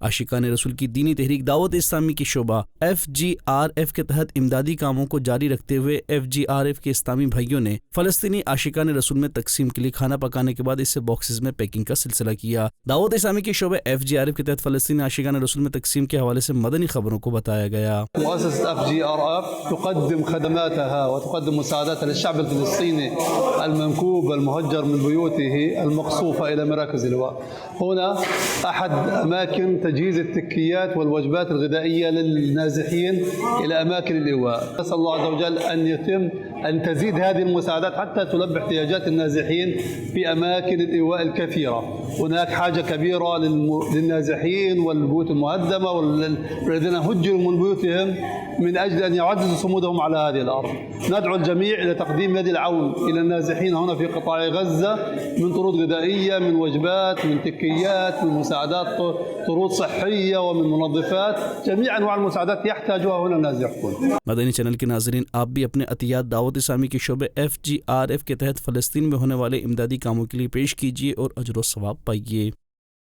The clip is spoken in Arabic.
आशिकान रसूल की दीनी तहरीक दावत इस्लामी की शोबा FGRF के तहत इमदादी कामों को जारी रखते हुए FGRF के इस्लामी भाइयों ने फलस्तीनी आशिकान रसूल में तकसीम के लिए खाना पकाने के बाद इसे बॉक्सेस में पैकिंग का सिलसिला किया। दावत इस्लामी की शोबा FGRF के तहत फलस्तीनी आशिकान रसूल में तकसीम के हवाले से मदनी खबरों को बताया गया। FGRF تقدم خدماتها وتقدم مساعداتها للشعب الفلسطيني المنكوب المهجر من بيوته المقصوفة إلى مراكز اللواء. هنا أحد أماكن تجهيز التكيات والوجبات الغذائية للنازحين إلى أماكن اللواء. نسأل الله عز وجل أن تزيد هذه المساعدات حتى تلبي احتياجات النازحين في أماكن الإيواء الكثيرة. هناك حاجة كبيرة للنازحين والبيوت المهدمة والذين هجروا من بيوتهم من أجل أن يعززوا صمودهم على هذه الأرض. ندعو الجميع إلى تقديم يد العون إلى النازحين هنا في قطاع غزة من طرود غذائية، من وجبات، من تكيات، من مساعدات طرود صحية ومن منظفات. جميع أنواع المساعدات يحتاجها هنا النازحون. मदनी चैनल के नाजरीन, आप भी अपने अतियात दावत इस्लामी के शोबे FGRF के तहत फ़लस्तीन में होने वाले इमदादी कामों के लिए पेश कीजिए और अजर व सवाब पाइए।